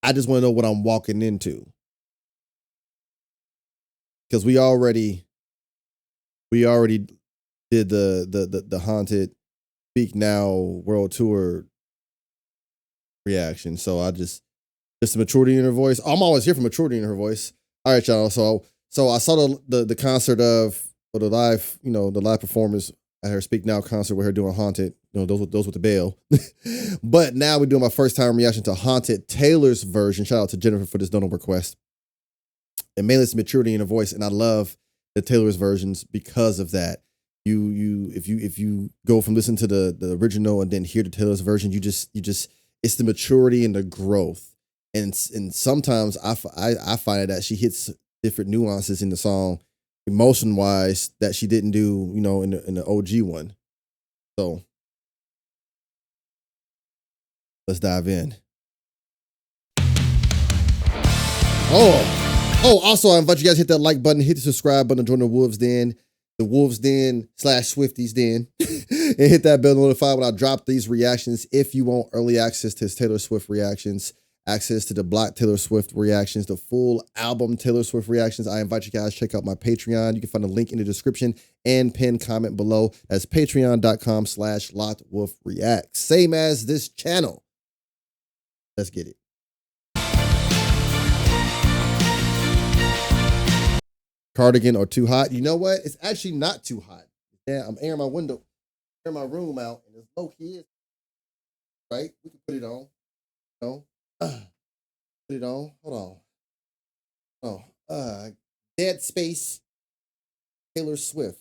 I just want to know what I'm walking into. Because we already did the Haunted Speak Now World Tour reaction. So I just the maturity in her voice. I'm always here for maturity in her voice. All right, y'all. So I saw the concert of the live, the live performance at her Speak Now concert with her doing Haunted. Those with the bell. But now we're doing my first time reaction to Haunted Taylor's version. Shout out to Jennifer for this donor request. And mainly it's maturity in her voice, and I love the Taylor's versions because of that. If you go from listening to the original and then hear the Taylor's version, you just it's the maturity and the growth. And sometimes I find that she hits different nuances in the song, emotion wise, that she didn't do, in the OG one. So let's dive in. Also, I invite you guys to hit that like button, hit the subscribe button, join the Wolves Den / Swifties Den, and hit that bell to notify when I drop these reactions. If you want early access to his Taylor Swift reactions, access to the Black Taylor Swift reactions, the full album Taylor Swift reactions, I invite you guys to check out my Patreon. You can find a link in the description and pinned comment below. That's patreon.com/LoccdWolfReacts. Same as this channel. Let's get it. Cardigan or too hot? You know what? It's actually not too hot. Yeah, I'm airing my window, airing my room out, and it's low key. Right? We can put it on. Put it on. Hold on. Dead Space, Taylor Swift,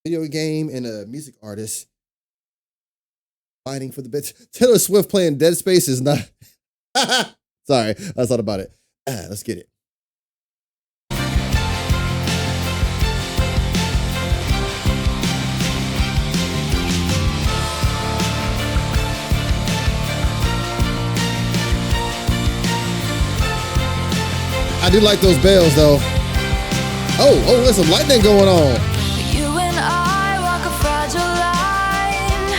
video game and a music artist fighting for the bit. Taylor Swift playing Dead Space is not. Sorry, I thought about it. Let's get it. I do like those bells, though. Oh, there's some lightning going on. You and I walk a fragile line.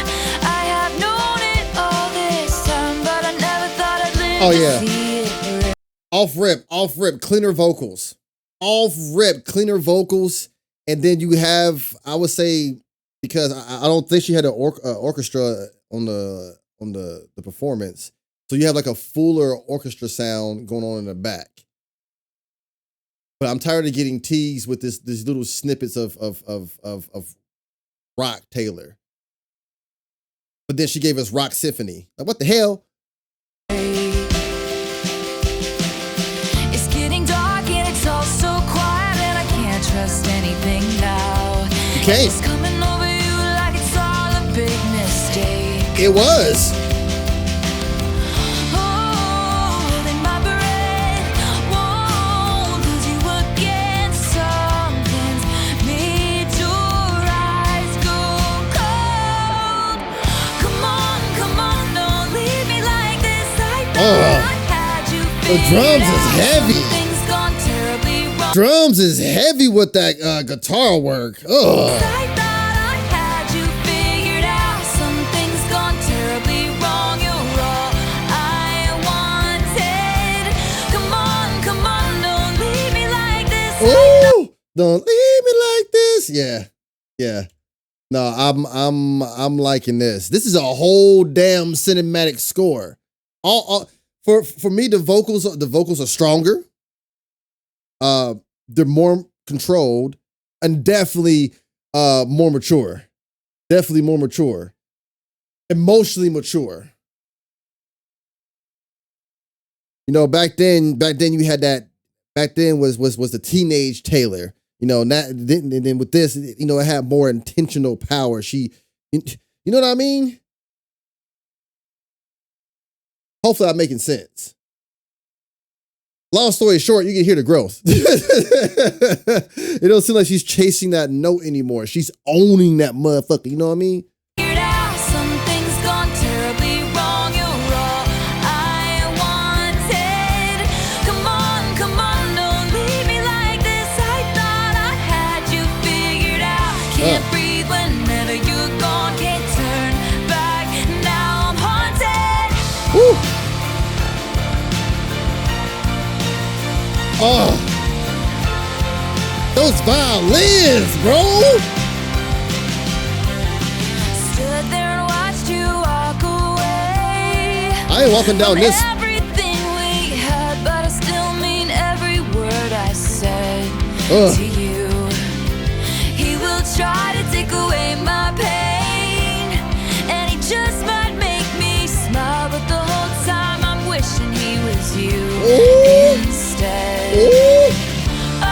I have known it all this time, but I never thought I'd live to see it. Off rip, cleaner vocals. Cleaner vocals. And then you have, I would say, because I don't think she had an orchestra on the performance. So you have like a fuller orchestra sound going on in the back. But I'm tired of getting teased with these little snippets of rock Taylor. But then she gave us Rock Symphony. Like, what the hell? It's getting dark and it's all so quiet and I can't trust anything now. You can't. It's coming over you like it's all a big mistake. It was. The drums is heavy. Drums is heavy with that guitar work. I thought I had you figured out. Something's gone terribly wrong. You're all I wanted. Come on, don't leave me like this. Ooh, don't leave me like this. Yeah. No, I'm liking this. This is a whole damn cinematic score. For me, the vocals are stronger. They're more controlled and definitely more mature. Definitely more mature. Emotionally mature. Back then you had that. Back then was the teenage Taylor. And then with this, it had more intentional power. You know what I mean? Hopefully I'm making sense. Long story short, you can hear the growth. It don't seem like she's chasing that note anymore. She's owning that motherfucker. You know what I mean? Something's gone terribly wrong. You're all I wanted. Come on, don't leave me like this. I thought I had you figured out. Can't breathe whenever you're gone. Can't turn back. Now I'm haunted. Woo. Oh, those violins, bro. Stood there and watched you walk away. I ain't walking down from this. everything we had, but I still mean every word I said Ugh. to you. He will try to take away my pain, and he just might make me smile, but the whole time I'm wishing he was you instead. Ooh. Oh,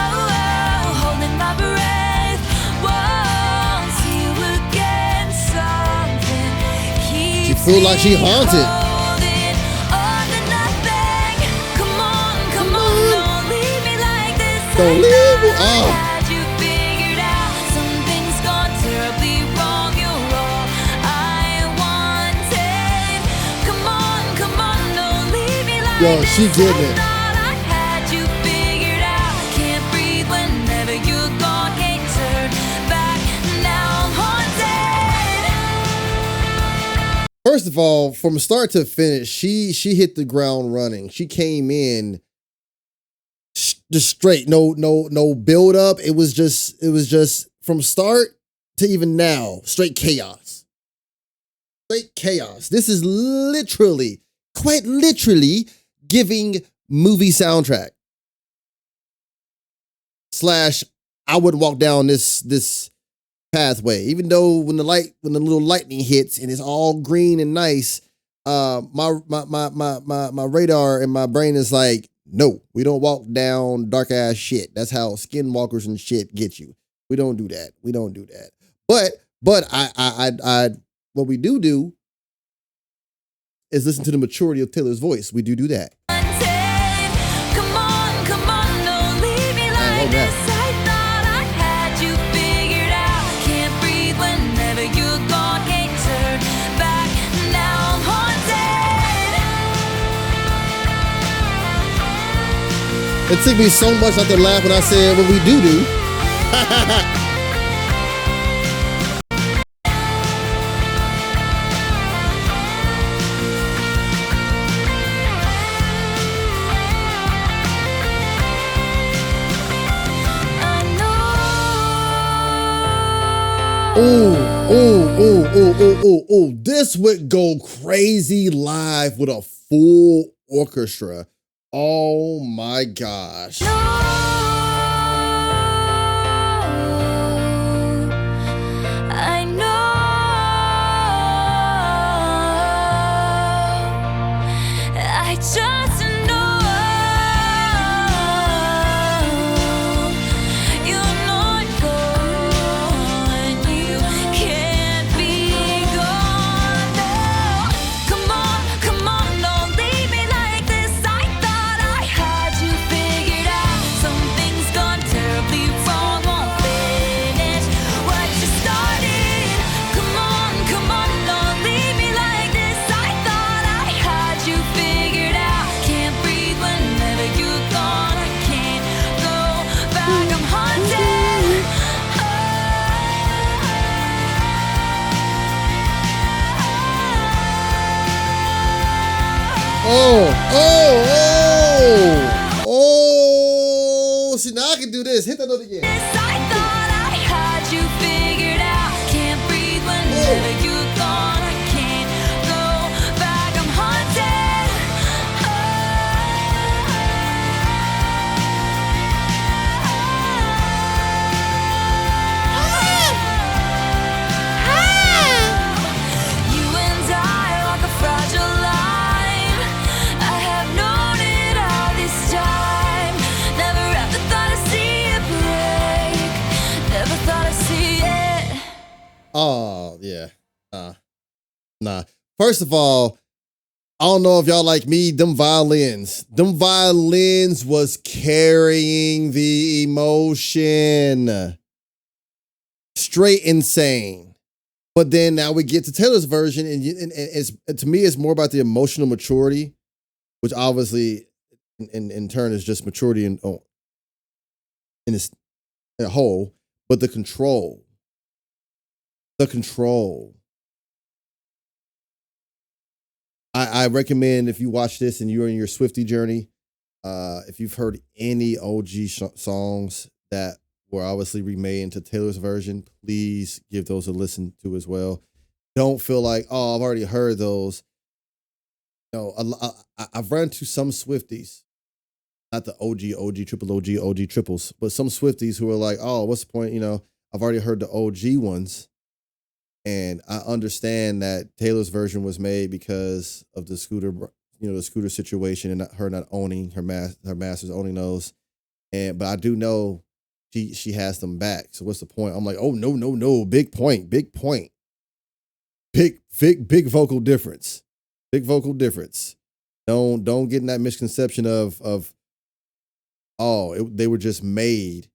holding my breath, won't see you again. Something She feel like she haunted. holding on to nothing. Come on, don't leave me like this. Don't I leave me. thought I Oh. had you figured out. Something's gone terribly wrong. You're all I wanted. Come on, don't leave me like Yo, this. she getting it. I thought I had you figured out. Can't breathe whenever you're gone. Can't turn back. Now I'm haunted. First of all, from start to finish, she hit the ground running. She came in just straight, no build up. It was just from start to even now, straight chaos. Straight chaos. This is literally, quite literally, giving movie soundtrack. / I wouldn't walk down this pathway, even though when the little lightning hits and it's all green and nice, my radar and my brain is like, no, we don't walk down dark ass shit. That's how skinwalkers and shit get you. We don't do that. We don't do that. But I what we do is listen to the maturity of Taylor's voice. We do that. Come on, don't leave me like love that. this. I thought I had you figured out. Can't breathe whenever you're gone. Can't turn back. Now I'm haunted. It took me so much not to laugh when I said what we do. Ooh. This would go crazy live with a full orchestra. Oh my gosh. I know. I just know. You're not gone. You can't be gone. No. Come on, don't leave me like this. I thought I had you figured out. Something's gone terribly wrong. Won't finish what you started. Come on, don't leave me like this. I thought I had you figured out. Can't breathe whenever you're gone. I can't go back. I'm haunted. Oh. See, now I can do this. Hit that note again. I thought I had you figured out. Can't breathe whenever you're gone. I can't go back. I'm haunted. You and I walk a fragile line. I have known it all this time. Never ever thought I'd see it break. Never thought I'd see it. Oh, yeah. Nah. First of all, I don't know if y'all like me, them violins was carrying the emotion. Straight insane. But then now we get to Taylor's version, and it's, to me, it's more about the emotional maturity, which obviously in turn is just maturity in its a whole, but the control. I recommend if you watch this and you're in your Swiftie journey, If you've heard any OG songs that were obviously remade into Taylor's version, please give those a listen to as well. Don't feel like, oh, I've already heard those. No, I've run into some Swifties, not the OG, triple OG triples, but some Swifties who are like, oh, what's the point? I've already heard the OG ones. And I understand that Taylor's version was made because of the scooter, the scooter situation and her not owning her masters owning those. But I do know she has them back. So what's the point? I'm like, oh no, big point. Big vocal difference. Big vocal difference. Don't get in that misconception of they were just made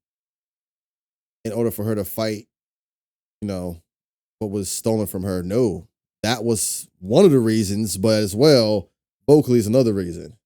in order for her to fight, what was stolen from her. No, that was one of the reasons, but as well, vocally is another reason.